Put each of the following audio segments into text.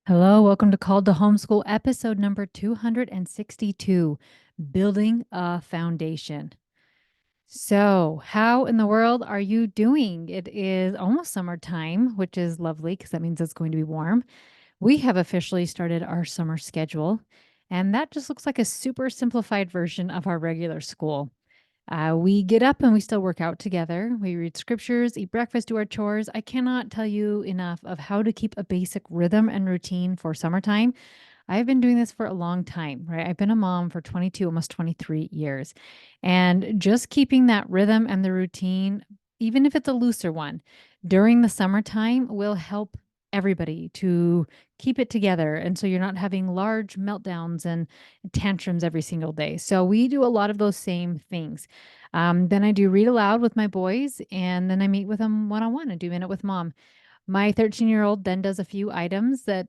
Hello, welcome to Called to Homeschool, episode number 262, Building a Foundation. So, how in the world are you doing? It is almost summertime, which is lovely because that means it's going to be warm. We have officially started our summer schedule, and that just looks like a super simplified version of our regular school. We get up and we still work out together. We read scriptures, eat breakfast, do our chores. I cannot tell you enough of how to keep a basic rhythm and routine for summertime. I've been doing this for a long time, right? I've been a mom for 22, almost 23 years. And just keeping that rhythm and the routine, even if it's a looser one, during the summertime will help everybody to keep it together. And so you're not having large meltdowns and tantrums every single day. So we do a lot of those same things. Then I do read aloud with my boys, and then I meet with them one on one and do Minute with Mom. My 13-year-old then does a few items that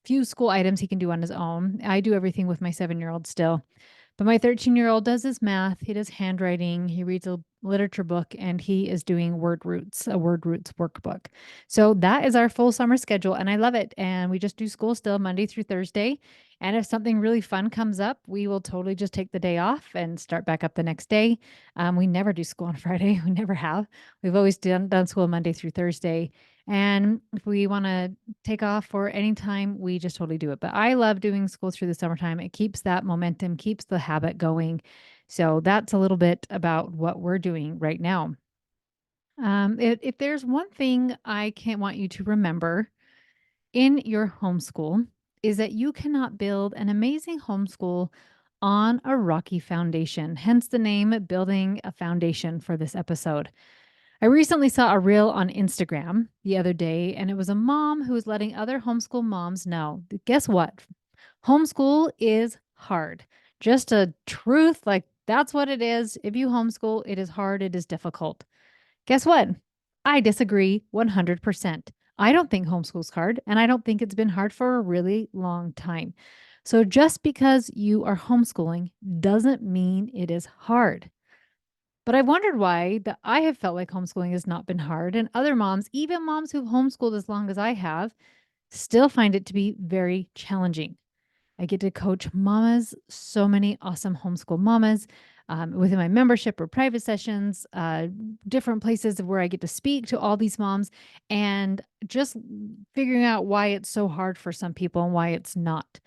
few school items he can do on his own. I do everything with my 7-year-old still. But my 13-year-old does his math, he does handwriting, he reads a literature book, and he is doing word roots, a word roots workbook. So that is our full summer schedule, and I love it. And we just do school still Monday through Thursday. And if something really fun comes up, we will totally just take the day off and start back up the next day. We never do school on Friday. We never have. We've always done school Monday through Thursday. And if we want to take off for any time, we just totally do it. But I love doing school through the summertime. It keeps that momentum, keeps the habit going. So that's a little bit about what we're doing right now. If there's one thing I can't want you to remember in your homeschool, is that you cannot build an amazing homeschool on a rocky foundation. Hence the name Building a Foundation for this episode. I recently saw a reel on Instagram the other day, and it was a mom who was letting other homeschool moms know that guess what? Homeschool is hard. Just a truth, like that's what it is. If you homeschool, it is hard, it is difficult. Guess what? I disagree 100%. I don't think homeschool's hard, and I don't think it's been hard for a really long time. So just because you are homeschooling doesn't mean it is hard. But I've wondered why that I have felt like homeschooling has not been hard, and other moms, even moms who've homeschooled as long as I have, still find it to be very challenging. I get to coach mamas, so many awesome homeschool mamas within my membership or private sessions, different places where I get to speak to all these moms and just figuring out why it's so hard for some people and why it's not.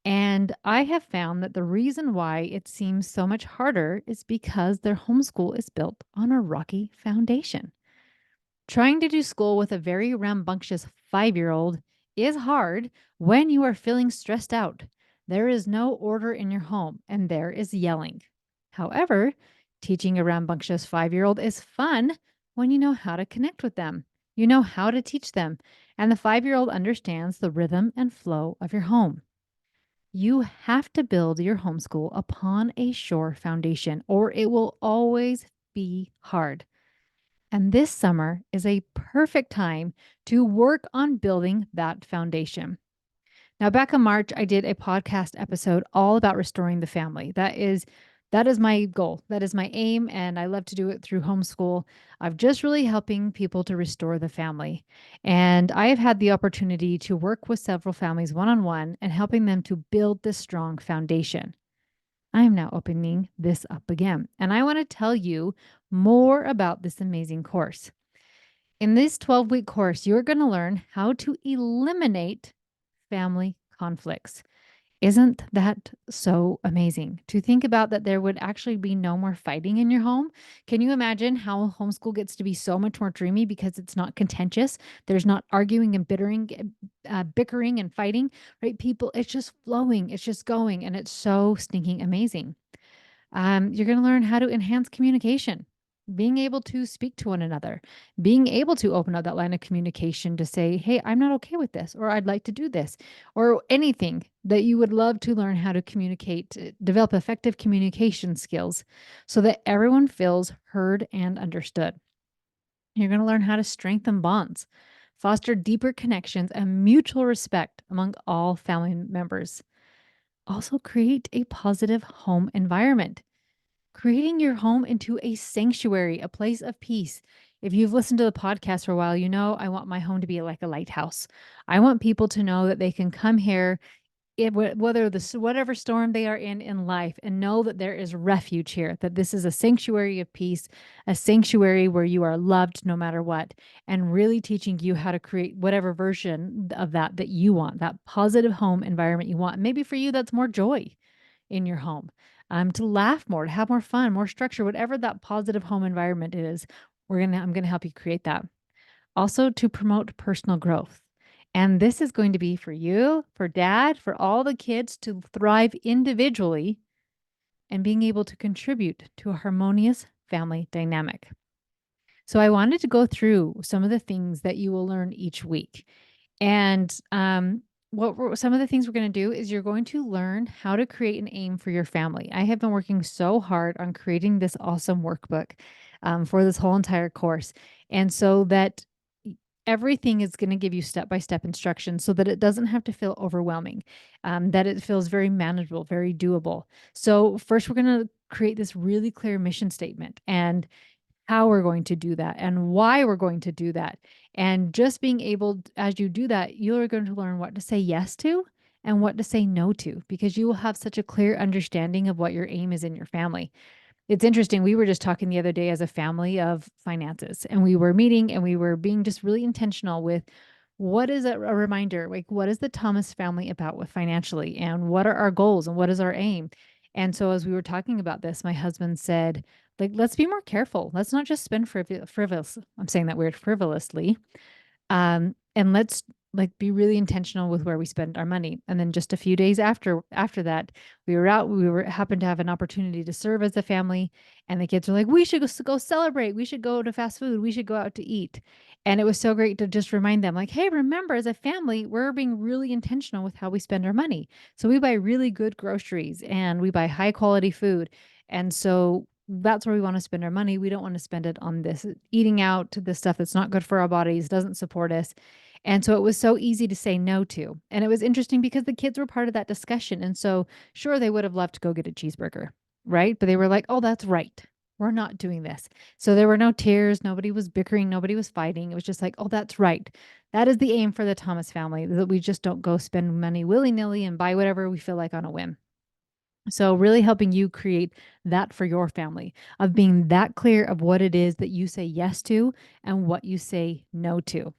And I have found that the reason why it seems so much harder is because their homeschool is built on a rocky foundation. Trying to do school with a very rambunctious 5-year-old is hard when you are feeling stressed out. There is no order in your home and there is yelling. However, teaching a rambunctious 5-year-old is fun when you know how to connect with them. You know how to teach them, and the 5-year-old understands the rhythm and flow of your home. You have to build your homeschool upon a sure foundation, or it will always be hard. And this summer is a perfect time to work on building that foundation. Now, back in March, I did a podcast episode all about restoring the family. That is my goal. That is my aim, and I love to do it through homeschool. I'm just really helping people to restore the family. And I have had the opportunity to work with several families one on one and helping them to build this strong foundation. I am now opening this up again, and I want to tell you more about this amazing course. In this 12-week course, you're going to learn how to eliminate family conflicts. Isn't that so amazing to think about that there would actually be no more fighting in your home? Can you imagine how homeschool gets to be so much more dreamy because it's not contentious? There's not arguing and bickering and fighting, right? People, it's just flowing, it's just going, and it's so stinking amazing. You're going to learn how to enhance communication, being able to speak to one another, being able to open up that line of communication to say, hey, I'm not okay with this, or I'd like to do this, or anything that you would love to learn how to communicate, develop effective communication skills so that everyone feels heard and understood. You're going to learn how to strengthen bonds, foster deeper connections and mutual respect among all family members. Also, create a positive home environment. Creating your home into a sanctuary, a place of peace. If you've listened to the podcast for a while, you know I want my home to be like a lighthouse. I want people to know that they can come here whether whatever storm they are in life, and know that there is refuge here, that this is a sanctuary of peace, a sanctuary where you are loved no matter what, and really teaching you how to create whatever version of that you want, that positive home environment you want. Maybe for you, that's more joy in your home, to laugh more, to have more fun, more structure, whatever that positive home environment is. I'm gonna help you create that. Also, to promote personal growth. And this is going to be for you, for dad, for all the kids to thrive individually and being able to contribute to a harmonious family dynamic. So, I wanted to go through some of the things that you will learn each week. And some of the things we're going to do is you're going to learn how to create an aim for your family. I have been working so hard on creating this awesome workbook for this whole entire course. And so that everything is going to give you step by step instructions so that it doesn't have to feel overwhelming, that it feels very manageable, very doable. So, first, we're going to create this really clear mission statement and how we're going to do that and why we're going to do that. And just being able, as you do that, you're going to learn what to say yes to and what to say no to, because you will have such a clear understanding of what your aim is in your family. It's interesting. We were just talking the other day as a family of finances, and we were meeting and we were being just really intentional with what is a reminder, like what is the Thomas family about with financially, and what are our goals and what is our aim. And so as we were talking about this, my husband said, like, let's be more careful. Let's not just spend frivolous. I'm saying that weird, frivolously, and let's like be really intentional with where we spend our money. And then just a few days after that, we were happened to have an opportunity to serve as a family, and the kids were like, we should go celebrate, we should go to fast food, we should go out to eat. And it was so great to just remind them, like, hey, remember, as a family, we're being really intentional with how we spend our money. So we buy really good groceries and we buy high quality food. And so that's where we want to spend our money. We don't want to spend it on this eating out, this stuff that's not good for our bodies, doesn't support us. And so it was so easy to say no to. And it was interesting because the kids were part of that discussion. And so, sure, they would have loved to go get a cheeseburger, right? But they were like, oh, that's right. We're not doing this. So there were no tears. Nobody was bickering. Nobody was fighting. It was just like, oh, that's right. That is the aim for the Thomas family, that we just don't go spend money willy nilly and buy whatever we feel like on a whim. So, really helping you create that for your family, of being that clear of what it is that you say yes to and what you say no to.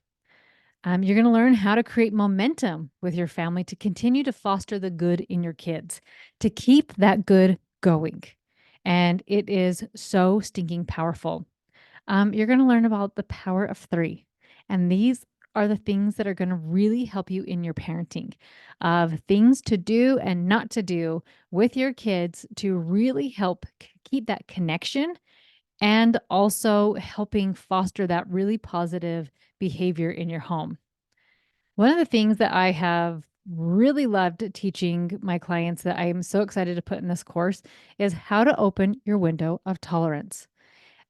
You're going to learn how to create momentum with your family to continue to foster the good in your kids, to keep that good going. And it is so stinking powerful. You're going to learn about the power of three. And these are the things that are going to really help you in your parenting, of things to do and not to do with your kids to really help keep that connection, and also helping foster that really positive behavior in your home. One of the things that I have really loved teaching my clients, that I am so excited to put in this course, is how to open your window of tolerance.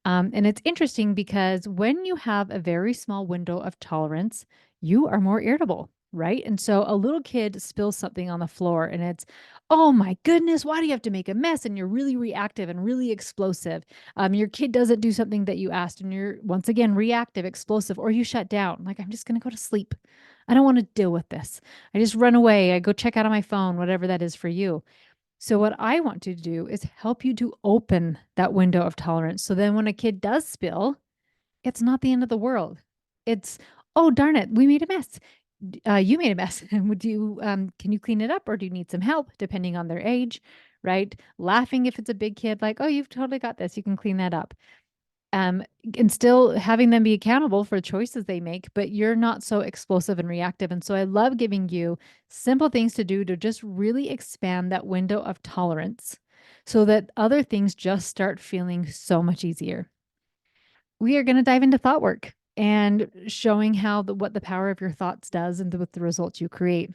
And it's interesting because when you have a very small window of tolerance, you are more irritable, right? And so a little kid spills something on the floor and it's, oh my goodness, why do you have to make a mess? And you're really reactive and really explosive. Your kid doesn't do something that you asked and you're once again reactive, explosive, or you shut down. Like, I'm just going to go to sleep. I don't want to deal with this. I just run away. I go check out on my phone, whatever that is for you. So, what I want to do is help you to open that window of tolerance. So then when a kid does spill, it's not the end of the world. It's, oh, darn it, we made a mess. You made a mess. Would you, can you clean it up, or do you need some help, depending on their age, right? Laughing if it's a big kid, like, oh, you've totally got this. You can clean that up. Um, and still having them be accountable for choices they make, but you're not so explosive and reactive. And so I love giving you simple things to do to just really expand that window of tolerance so that other things just start feeling so much easier. We are going to dive into thought work and showing how what the power of your thoughts does and with the results you create.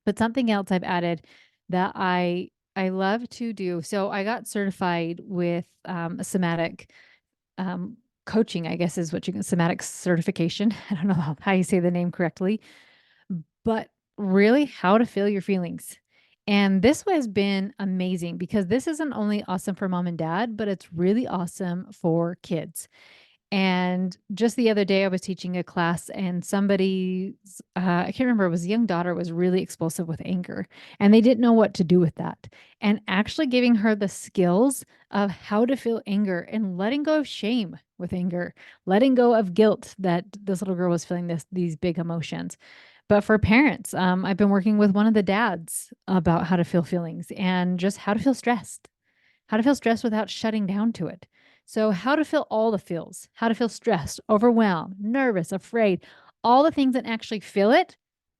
But something else I've added that I love to do. So I got certified with a somatic um, coaching, I guess is what you can, somatic certification. I don't know how you say the name correctly, but really how to feel your feelings. And this has been amazing because this isn't only awesome for mom and dad, but it's really awesome for kids. And just the other day, I was teaching a class, and I can't remember, it was a young daughter, was really explosive with anger, and they didn't know what to do with that. And actually giving her the skills of how to feel anger and letting go of shame with anger, letting go of guilt that this little girl was feeling these big emotions. But for parents, I've been working with one of the dads about how to feel feelings and just how to feel stressed without shutting down to it. So, how to feel all the feels, how to feel stressed, overwhelmed, nervous, afraid, all the things, and actually feel it,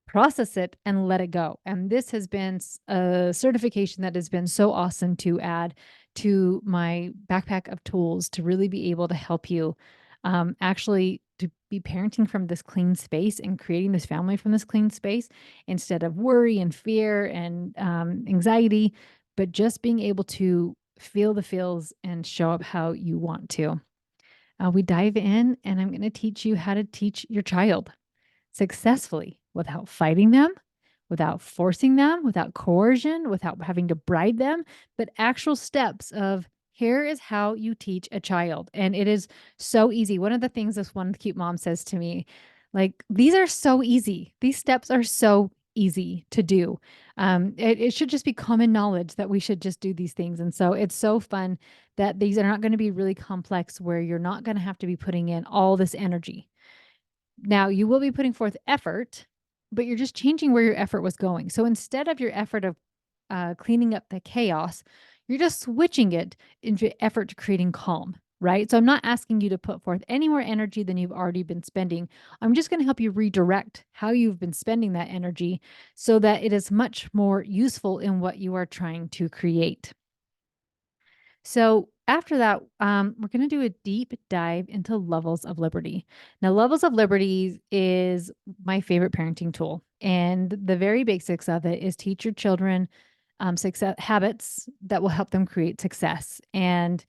process it, and let it go. And this has been a certification that has been so awesome to add to my backpack of tools to really be able to help you actually to be parenting from this clean space and creating this family from this clean space instead of worry and fear and anxiety, but just being able to feel the feels and show up how you want to. We dive in, and I'm going to teach you how to teach your child successfully without fighting them, without forcing them, without coercion, without having to bribe them, but actual steps of here is how you teach a child. And it is so easy. One of the things this one cute mom says to me, like, these are so easy. These steps are so easy to do. It should just be common knowledge that we should just do these things. And so it's so fun that these are not going to be really complex where you're not going to have to be putting in all this energy. Now, you will be putting forth effort, but you're just changing where your effort was going. So instead of your effort of cleaning up the chaos, you're just switching it into effort to creating calm, right? So I'm not asking you to put forth any more energy than you've already been spending. I'm just going to help you redirect how you've been spending that energy so that it is much more useful in what you are trying to create. So after that, we're going to do a deep dive into levels of liberty. Now, levels of liberty is my favorite parenting tool. And the very basics of it is teach your children success habits that will help them create success. And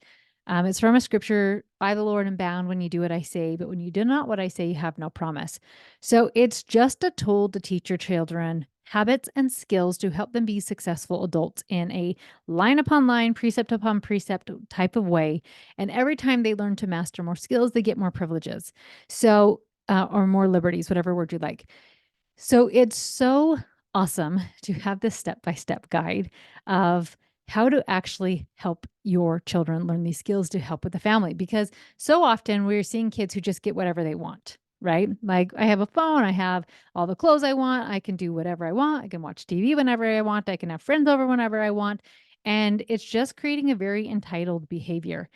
it's from a scripture by the Lord and bound when you do what I say, but when you do not what I say, you have no promise. So it's just a tool to teach your children habits and skills to help them be successful adults in a line upon line, precept upon precept type of way. And every time they learn to master more skills, they get more privileges. So, or more liberties, whatever word you like. So it's so awesome to have this step by step guide of how to actually help your children learn these skills to help with the family. Because so often we're seeing kids who just get whatever they want, right? Like, I have a phone, I have all the clothes I want, I can do whatever I want, I can watch TV whenever I want, I can have friends over whenever I want. And it's just creating a very entitled behavior.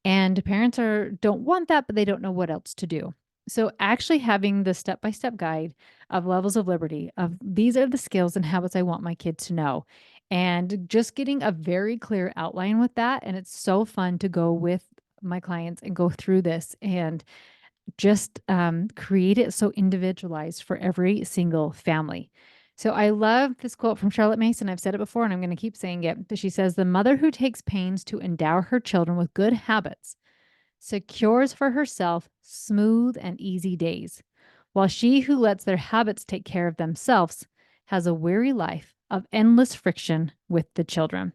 And parents don't want that, but they don't know what else to do. So actually having the step-by-step guide of levels of liberty of these are the skills and habits I want my kids to know. And just getting a very clear outline with that. And it's so fun to go with my clients and go through this and just create it so individualized for every single family. So I love this quote from Charlotte Mason. I've said it before and I'm going to keep saying it. But she says, the mother who takes pains to endow her children with good habits secures for herself smooth and easy days, while she who lets their habits take care of themselves has a weary life of endless friction with the children.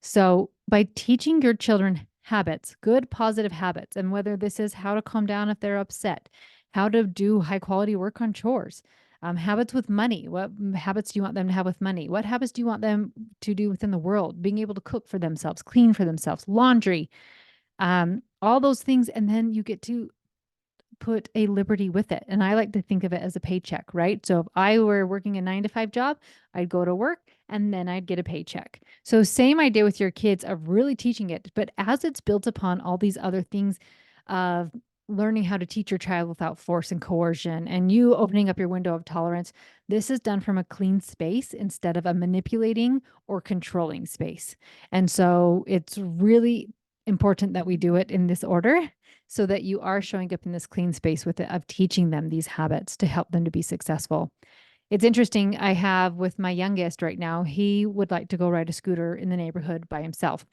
So, by teaching your children habits, good positive habits, and whether this is how to calm down if they're upset, how to do high quality work on chores, habits with money. What habits do you want them to have with money? What habits do you want them to do within the world? Being able to cook for themselves, clean for themselves, laundry, all those things. And then you get to put a liberty with it. And I like to think of it as a paycheck, right? So if I were working a 9 to 5 job, I'd go to work and then I'd get a paycheck. So same idea with your kids of really teaching it, but as it's built upon all these other things of learning how to teach your child without force and coercion and you opening up your window of tolerance, this is done from a clean space instead of a manipulating or controlling space. And so it's really important that we do it in this order so that you are showing up in this clean space with it of teaching them these habits to help them to be successful. It's interesting. I have with my youngest right now, he would like to go ride a scooter in the neighborhood by himself.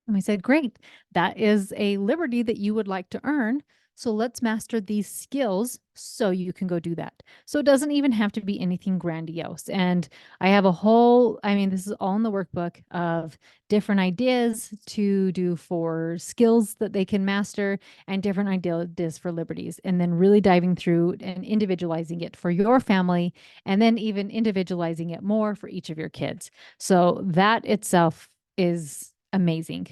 And we said, great, that is a liberty that you would like to earn. So let's master these skills so you can go do that. So it doesn't even have to be anything grandiose. And I have a whole, I mean, this is all in the workbook of different ideas to do for skills that they can master and different ideas for liberties. And then really diving through and individualizing it for your family and then even individualizing it more for each of your kids. So that itself is amazing.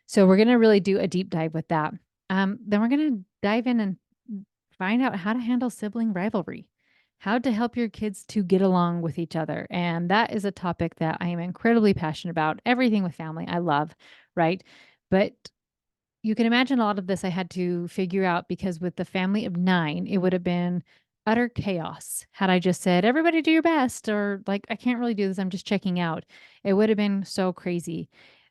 So we're going to really do a deep dive with that. Then we're going to dive in and find out how to handle sibling rivalry, how to help your kids to get along with each other. And that is a topic that I am incredibly passionate about. Everything with family, I love, right? But you can imagine a lot of this I had to figure out because with the family of 9, it would have been utter chaos had I just said, everybody do your best, or like, I can't really do this. I'm just checking out. It would have been so crazy.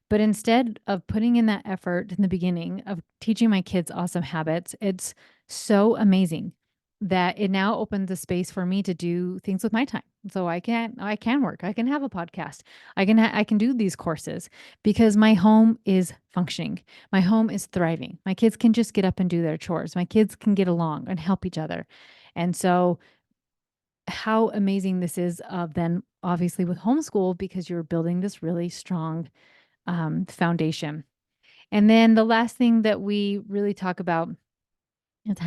But instead of putting in that effort in the beginning of teaching my kids awesome habits, it's so amazing that it now opens a space for me to do things with my time. So I can work. I can have a podcast. I can do these courses because my home is functioning. My home is thriving. My kids can just get up and do their chores. My kids can get along and help each other. And so how amazing this is of then obviously with homeschool because you're building this really strong foundation. And then the last thing that we really talk about is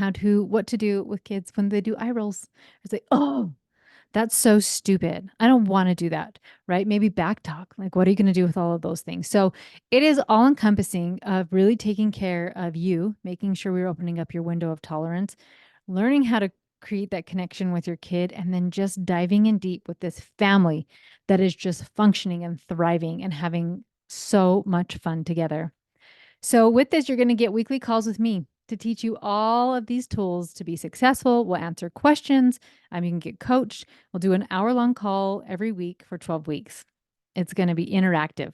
what to do with kids when they do eye rolls. It's like, oh, that's so stupid. I don't want to do that, right? Maybe back talk. Like, what are you going to do with all of those things? So it is all encompassing of really taking care of you, making sure we're opening up your window of tolerance, learning how to create that connection with your kid, and then just diving in deep with this family that is just functioning and thriving and having so much fun together. So, with this, you're going to get weekly calls with me to teach you all of these tools to be successful. We'll answer questions. You can get coached. We'll do an hour-long call every week for 12 weeks. It's going to be interactive.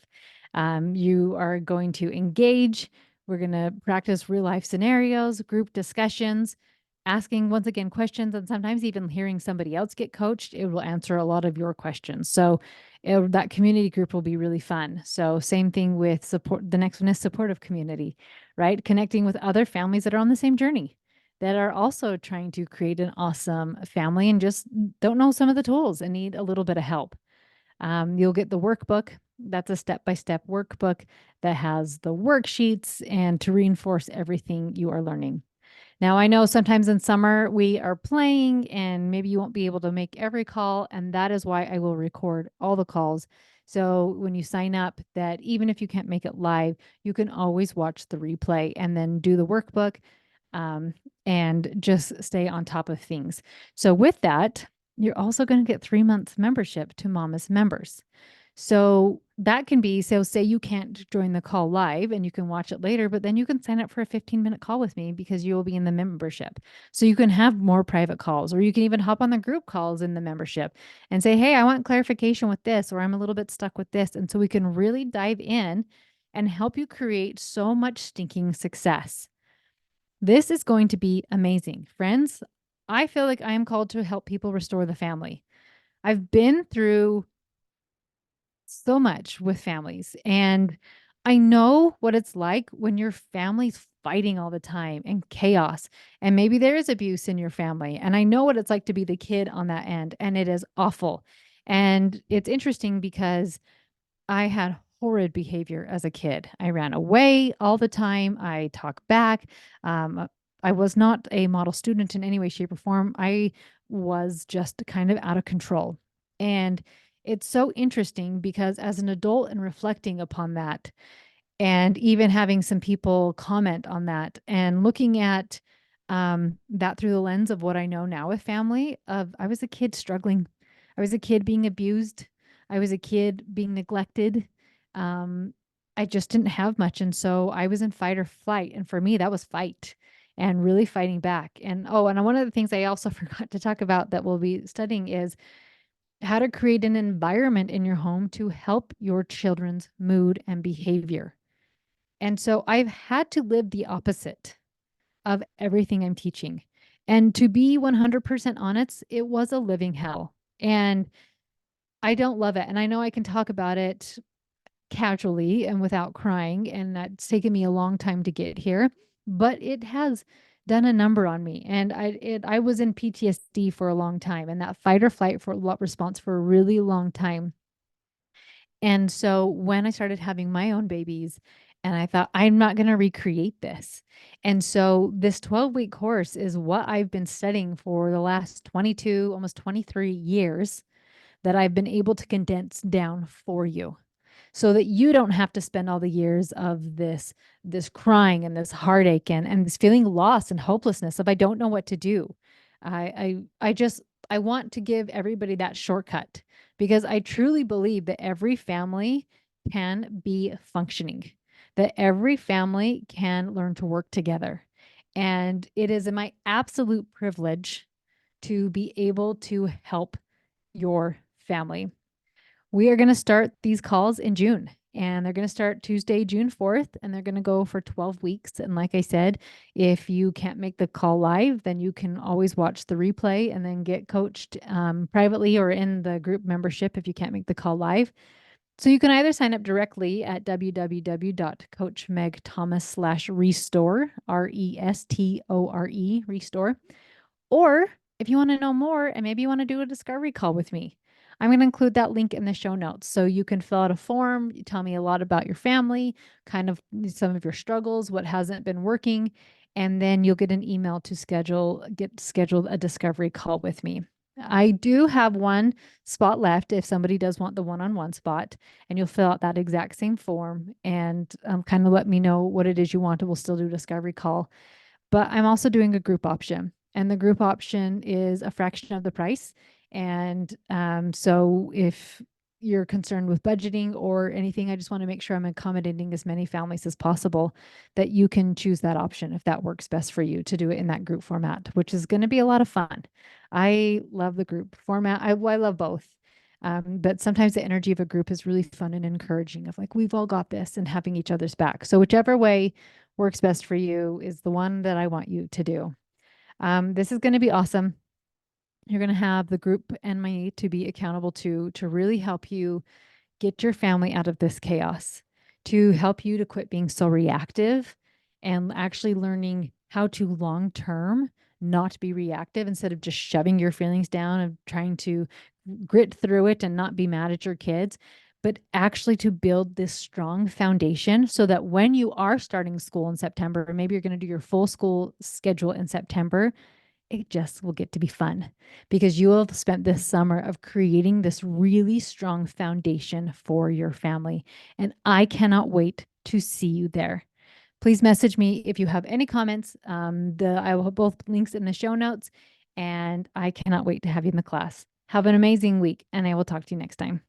You are going to engage. We're going to practice real life scenarios, group discussions, asking once again questions, and sometimes even hearing somebody else get coached. It will answer a lot of your questions. So that community group will be really fun. So same thing with support. The next one is supportive community, right? Connecting with other families that are on the same journey that are also trying to create an awesome family and just don't know some of the tools and need a little bit of help. You'll get the workbook. That's a step-by-step workbook that has the worksheets and to reinforce everything you are learning. Now, I know sometimes in summer we are playing and maybe you won't be able to make every call, and that is why I will record all the calls. So when you sign up, that even if you can't make it live, you can always watch the replay and then do the workbook um, and just stay on top of things. So with that, you're also going to get 3 months membership to Mama's members. So that can be, so say you can't join the call live and you can watch it later, but then you can sign up for a 15-minute call with me because you will be in the membership. So you can have more private calls, or you can even hop on the group calls in the membership and say, hey, I want clarification with this, or I'm a little bit stuck with this. And so we can really dive in and help you create so much stinking success. This is going to be amazing. Friends, I feel like I am called to help people restore the family. I've been through so much with families. And I know what it's like when your family's fighting all the time and chaos. And maybe there is abuse in your family. And I know what it's like to be the kid on that end. And it is awful. And it's interesting because I had horrid behavior as a kid. I ran away all the time. I talked back. I was not a model student in any way, shape, or form. I was just kind of out of control. And it's so interesting because as an adult and reflecting upon that, and even having some people comment on that and looking at that through the lens of what I know now with family of I was a kid struggling. I was a kid being abused. I was a kid being neglected. Um, I just didn't have much. And so I was in fight or flight. And for me, that was fight and really fighting back. And and one of the things I also forgot to talk about that we'll be studying is how to create an environment in your home to help your children's mood and behavior. And so I've had to live the opposite of everything I'm teaching. And to be 100% honest, it was a living hell. And I don't love it. And I know I can talk about it casually and without crying. And that's taken me a long time to get here, but it has done a number on me. And I was in PTSD for a long time, and that fight or flight for response for a really long time. And so when I started having my own babies, and I thought, I'm not going to recreate this. And so this 12-week course is what I've been studying for the last 22, almost 23 years, that I've been able to condense down for you, so that you don't have to spend all the years of this crying and this heartache and this feeling lost and hopelessness of I don't know what to do. I just I want to give everybody that shortcut, because I truly believe that every family can be functioning, that every family can learn to work together. And it is my absolute privilege to be able to help your family. We are going to start these calls in June, and they're going to start Tuesday, June 4th, and they're going to go for 12 weeks. And like I said, if you can't make the call live, then you can always watch the replay and then get coached privately or in the group membership if you can't make the call live. So you can either sign up directly at www.coachmegthomas/restore, RESTORE, restore. Or if you want to know more and maybe you want to do a discovery call with me, I'm going to include that link in the show notes. So you can fill out a form, you tell me a lot about your family, kind of some of your struggles, what hasn't been working, and then you'll get an email to get scheduled a discovery call with me. I do have one spot left if somebody does want the one-on-one spot, and you'll fill out that exact same form and kind of let me know what it is you want, and we'll still do a discovery call. But I'm also doing a group option, and the group option is a fraction of the price. And so if you're concerned with budgeting or anything, I just want to make sure I'm accommodating as many families as possible, that you can choose that option if that works best for you to do it in that group format, which is going to be a lot of fun. I love the group format. I love both. But sometimes the energy of a group is really fun and encouraging, of like, we've all got this, and having each other's back. So whichever way works best for you is the one that I want you to do. This is going to be awesome. You're going to have the group and me to be accountable to really help you get your family out of this chaos, to help you to quit being so reactive and actually learning how to long term not be reactive, instead of just shoving your feelings down and trying to grit through it and not be mad at your kids, but actually to build this strong foundation so that when you are starting school in September, or maybe you're going to do your full school schedule in September, it just will get to be fun, because you will have spent this summer of creating this really strong foundation for your family. And I cannot wait to see you there. Please message me if you have any comments. I will have both links in the show notes, and I cannot wait to have you in the class. Have an amazing week, and I will talk to you next time.